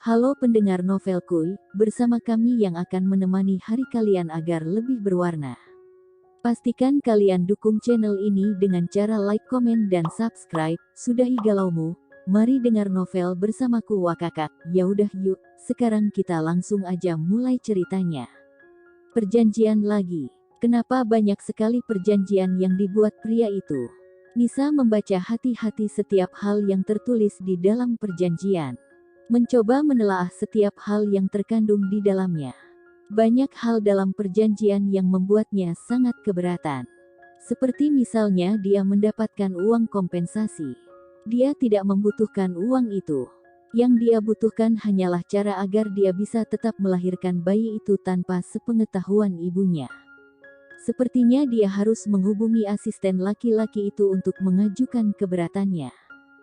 Halo pendengar novel Kuy, bersama kami yang akan menemani hari kalian agar lebih berwarna. Pastikan kalian dukung channel ini dengan cara like, komen, dan subscribe. Sudahi galaumu, mari dengar novel bersamaku Wakakak. Yaudah yuk, sekarang kita langsung aja mulai ceritanya. Perjanjian lagi. Kenapa banyak sekali perjanjian yang dibuat pria itu? Nisa membaca hati-hati setiap hal yang tertulis di dalam perjanjian. Mencoba menelaah setiap hal yang terkandung di dalamnya. Banyak hal dalam perjanjian yang membuatnya sangat keberatan. Seperti misalnya dia mendapatkan uang kompensasi. Dia tidak membutuhkan uang itu. Yang dia butuhkan hanyalah cara agar dia bisa tetap melahirkan bayi itu tanpa sepengetahuan ibunya. Sepertinya dia harus menghubungi asisten laki-laki itu untuk mengajukan keberatannya.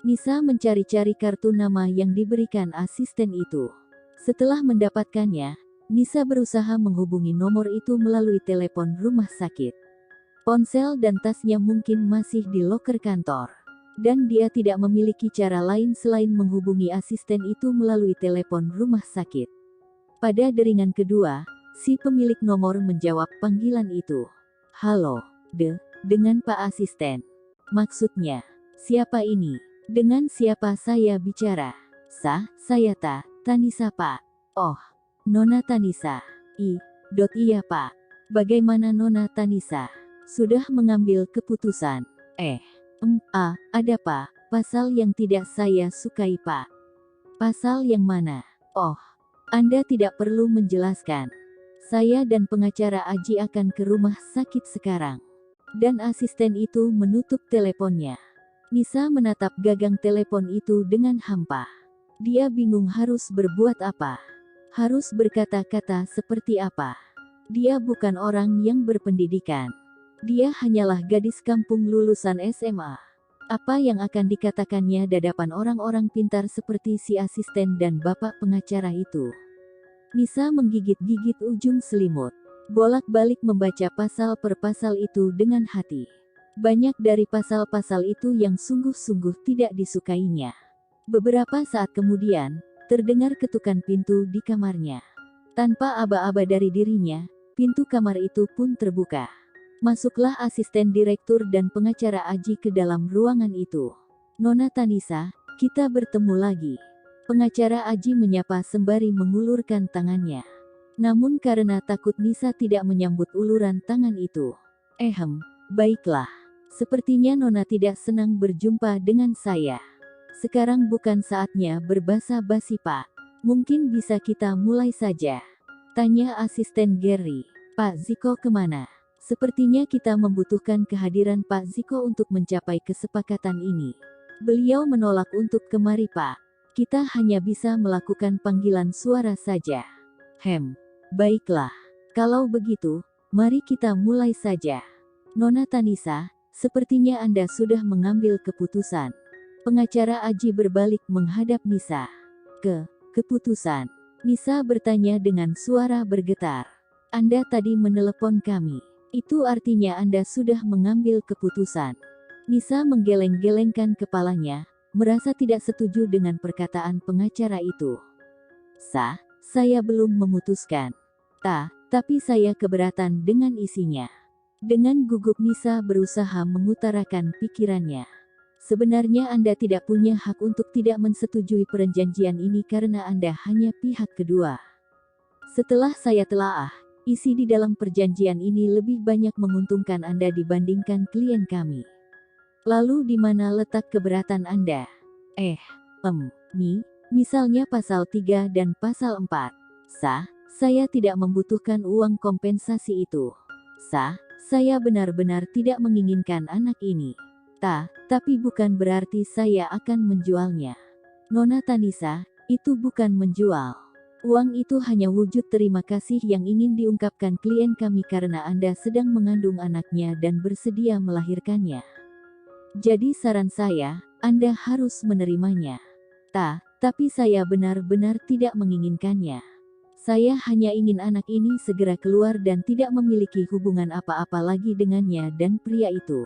Nisa mencari-cari kartu nama yang diberikan asisten itu. Setelah mendapatkannya, Nisa berusaha menghubungi nomor itu melalui telepon rumah sakit. Ponsel dan tasnya mungkin masih di loker kantor. Dan dia tidak memiliki cara lain selain menghubungi asisten itu melalui telepon rumah sakit. Pada deringan kedua, si pemilik nomor menjawab panggilan itu. Halo, dengan Pak Asisten. Maksudnya, siapa ini? Dengan siapa saya bicara? Saya Tanisa Pak. Oh, Nona Tanisa. Iya Pak. Bagaimana Nona Tanisa? Sudah mengambil keputusan? Ada Pak, pasal yang tidak saya sukai Pak. Pasal yang mana? Oh, Anda tidak perlu menjelaskan. Saya dan pengacara Aji akan ke rumah sakit sekarang. Dan asisten itu menutup teleponnya. Nisa menatap gagang telepon itu dengan hampa. Dia bingung harus berbuat apa. Harus berkata-kata seperti apa. Dia bukan orang yang berpendidikan. Dia hanyalah gadis kampung lulusan SMA. Apa yang akan dikatakannya di hadapan orang-orang pintar seperti si asisten dan bapak pengacara itu? Nisa menggigit-gigit ujung selimut. Bolak-balik membaca pasal per pasal itu dengan hati. Banyak dari pasal-pasal itu yang sungguh-sungguh tidak disukainya. Beberapa saat kemudian, terdengar ketukan pintu di kamarnya. Tanpa aba-aba dari dirinya, pintu kamar itu pun terbuka. Masuklah asisten direktur dan pengacara Aji ke dalam ruangan itu. Nona Tanisa, kita bertemu lagi. Pengacara Aji menyapa sembari mengulurkan tangannya. Namun karena takut Nisa tidak menyambut uluran tangan itu. Baiklah. Sepertinya Nona tidak senang berjumpa dengan saya. Sekarang bukan saatnya berbasa-basi Pak. Mungkin bisa kita mulai saja. Tanya asisten Gary. Pak Ziko kemana? Sepertinya kita membutuhkan kehadiran Pak Ziko untuk mencapai kesepakatan ini. Beliau menolak untuk kemari Pak. Kita hanya bisa melakukan panggilan suara saja. Baiklah. Kalau begitu, mari kita mulai saja. Nona Tanisa, sepertinya Anda sudah mengambil keputusan. Pengacara Aji berbalik menghadap Nisa. Keputusan? Nisa bertanya dengan suara bergetar. Anda tadi menelepon kami. Itu artinya Anda sudah mengambil keputusan. Nisa menggeleng-gelengkan kepalanya, merasa tidak setuju dengan perkataan pengacara itu. Saya belum memutuskan. Tapi saya keberatan dengan isinya. Dengan gugup Nisa berusaha mengutarakan pikirannya. Sebenarnya Anda tidak punya hak untuk tidak mensetujui perjanjian ini karena Anda hanya pihak kedua. Setelah saya telaah, isi di dalam perjanjian ini lebih banyak menguntungkan Anda dibandingkan klien kami. Lalu di mana letak keberatan Anda? Misalnya pasal 3 dan pasal 4. Saya tidak membutuhkan uang kompensasi itu. Saya benar-benar tidak menginginkan anak ini. Tapi bukan berarti saya akan menjualnya. Nona Tanisa, itu bukan menjual. Uang itu hanya wujud terima kasih yang ingin diungkapkan klien kami karena Anda sedang mengandung anaknya dan bersedia melahirkannya. Jadi saran saya, Anda harus menerimanya. Tapi saya benar-benar tidak menginginkannya. Saya hanya ingin anak ini segera keluar dan tidak memiliki hubungan apa-apa lagi dengannya dan pria itu.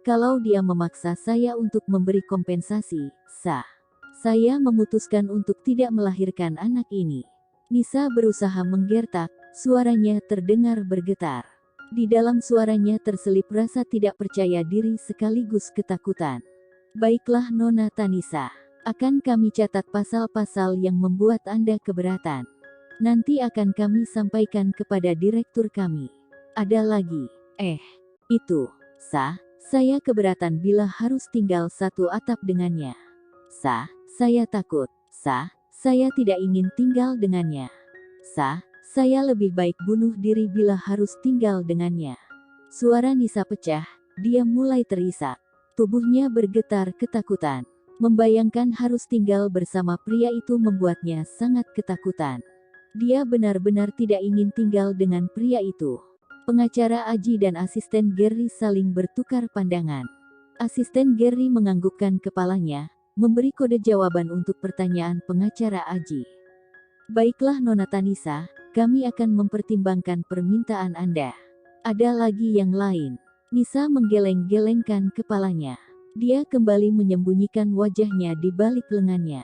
Kalau dia memaksa saya untuk memberi kompensasi, Saya memutuskan untuk tidak melahirkan anak ini. Nisa berusaha menggertak, suaranya terdengar bergetar. Di dalam suaranya terselip rasa tidak percaya diri sekaligus ketakutan. Baiklah Nona Tanisa, akan kami catat pasal-pasal yang membuat Anda keberatan. Nanti akan kami sampaikan kepada direktur kami. Ada lagi, itu, saya keberatan bila harus tinggal satu atap dengannya. Saya takut. Saya tidak ingin tinggal dengannya. Saya lebih baik bunuh diri bila harus tinggal dengannya. Suara Nisa pecah, dia mulai terisak. Tubuhnya bergetar ketakutan. Membayangkan harus tinggal bersama pria itu membuatnya sangat ketakutan. Dia benar-benar tidak ingin tinggal dengan pria itu. Pengacara Aji dan asisten Gary saling bertukar pandangan. Asisten Gary menganggukkan kepalanya, memberi kode jawaban untuk pertanyaan pengacara Aji. Baiklah Nona Tanisa, kami akan mempertimbangkan permintaan Anda. Ada lagi yang lain. Nisa menggeleng-gelengkan kepalanya. Dia kembali menyembunyikan wajahnya di balik lengannya.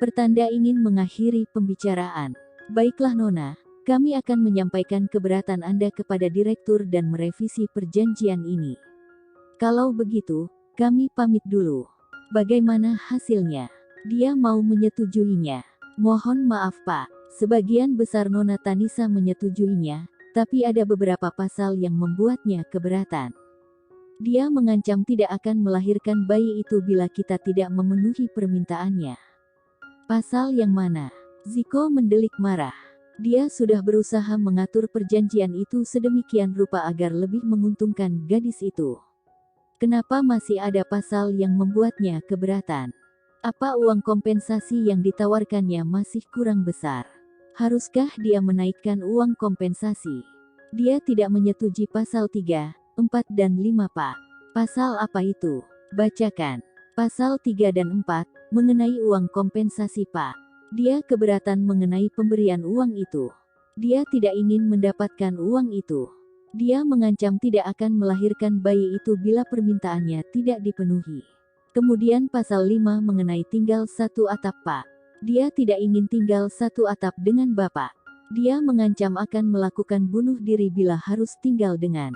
Pertanda ingin mengakhiri pembicaraan. Baiklah Nona, kami akan menyampaikan keberatan Anda kepada direktur dan merevisi perjanjian ini. Kalau begitu, kami pamit dulu. Bagaimana hasilnya? Dia mau menyetujuinya. Mohon maaf Pak, sebagian besar Nona Tanisa menyetujuinya, tapi ada beberapa pasal yang membuatnya keberatan. Dia mengancam tidak akan melahirkan bayi itu bila kita tidak memenuhi permintaannya. Pasal yang mana? Ziko mendelik marah. Dia sudah berusaha mengatur perjanjian itu sedemikian rupa agar lebih menguntungkan gadis itu. Kenapa masih ada pasal yang membuatnya keberatan? Apa uang kompensasi yang ditawarkannya masih kurang besar? Haruskah dia menaikkan uang kompensasi? Dia tidak menyetujui pasal 3, 4 dan 5 Pak. Pasal apa itu? Bacakan. Pasal 3 dan 4, mengenai uang kompensasi Pak. Dia keberatan mengenai pemberian uang itu. Dia tidak ingin mendapatkan uang itu. Dia mengancam tidak akan melahirkan bayi itu bila permintaannya tidak dipenuhi. Kemudian pasal 5 mengenai tinggal satu atap Pak. Dia tidak ingin tinggal satu atap dengan Bapak. Dia mengancam akan melakukan bunuh diri bila harus tinggal dengan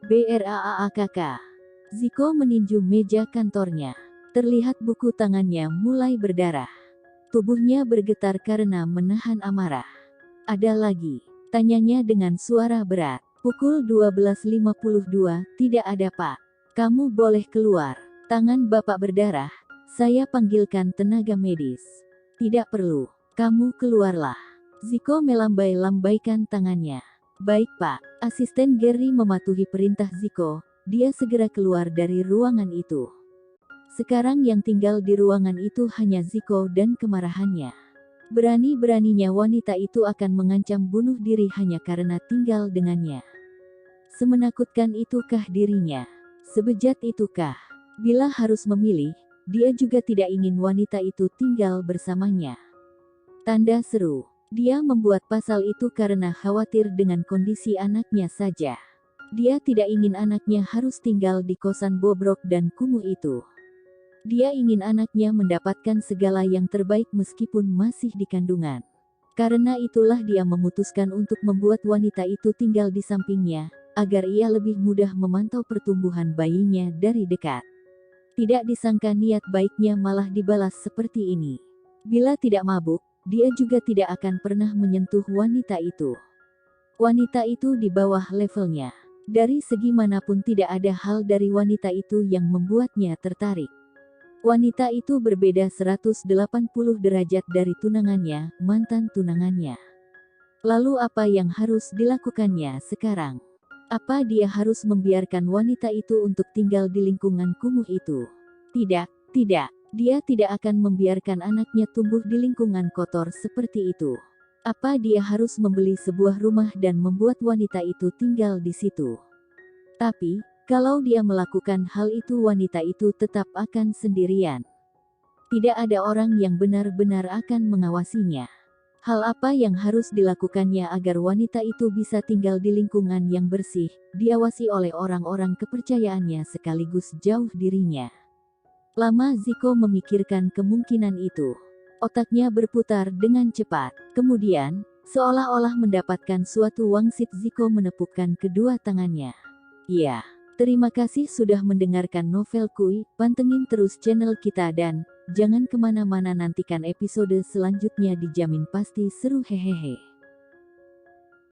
BRAAKK. Ziko meninju meja kantornya. Terlihat buku tangannya mulai berdarah. Tubuhnya bergetar karena menahan amarah. Ada lagi? Tanyanya dengan suara berat. Pukul 12.52, tidak ada Pak. Kamu boleh keluar. Tangan Bapak berdarah. Saya panggilkan tenaga medis. Tidak perlu. Kamu keluarlah. Ziko melambai-lambaikan tangannya. Baik Pak. Asisten Gary mematuhi perintah Ziko. Dia segera keluar dari ruangan itu. Sekarang yang tinggal di ruangan itu hanya Ziko dan kemarahannya. Berani-beraninya wanita itu akan mengancam bunuh diri hanya karena tinggal dengannya. Semenakutkan itukah dirinya? Sebejat itukah? Bila harus memilih, dia juga tidak ingin wanita itu tinggal bersamanya. Tanda seru. Dia membuat pasal itu karena khawatir dengan kondisi anaknya saja. Dia tidak ingin anaknya harus tinggal di kosan bobrok dan kumuh itu. Dia ingin anaknya mendapatkan segala yang terbaik meskipun masih di kandungan. Karena itulah dia memutuskan untuk membuat wanita itu tinggal di sampingnya, agar ia lebih mudah memantau pertumbuhan bayinya dari dekat. Tidak disangka niat baiknya malah dibalas seperti ini. Bila tidak mabuk, dia juga tidak akan pernah menyentuh wanita itu. Wanita itu di bawah levelnya. Dari segi manapun tidak ada hal dari wanita itu yang membuatnya tertarik. Wanita itu berbeda 180 derajat dari tunangannya, mantan tunangannya. Lalu apa yang harus dilakukannya sekarang? Apa dia harus membiarkan wanita itu untuk tinggal di lingkungan kumuh itu? Tidak. Dia tidak akan membiarkan anaknya tumbuh di lingkungan kotor seperti itu. Apa dia harus membeli sebuah rumah dan membuat wanita itu tinggal di situ? Tapi, kalau dia melakukan hal itu wanita itu tetap akan sendirian. Tidak ada orang yang benar-benar akan mengawasinya. Hal apa yang harus dilakukannya agar wanita itu bisa tinggal di lingkungan yang bersih, diawasi oleh orang-orang kepercayaannya sekaligus jauh dirinya? Lama Ziko memikirkan kemungkinan itu. Otaknya berputar dengan cepat. Kemudian, seolah-olah mendapatkan suatu wangsit, Ziko menepukkan kedua tangannya. Ya, terima kasih sudah mendengarkan novel Kui. Pantengin terus channel kita dan jangan kemana-mana, nantikan episode selanjutnya, dijamin pasti seru hehehe.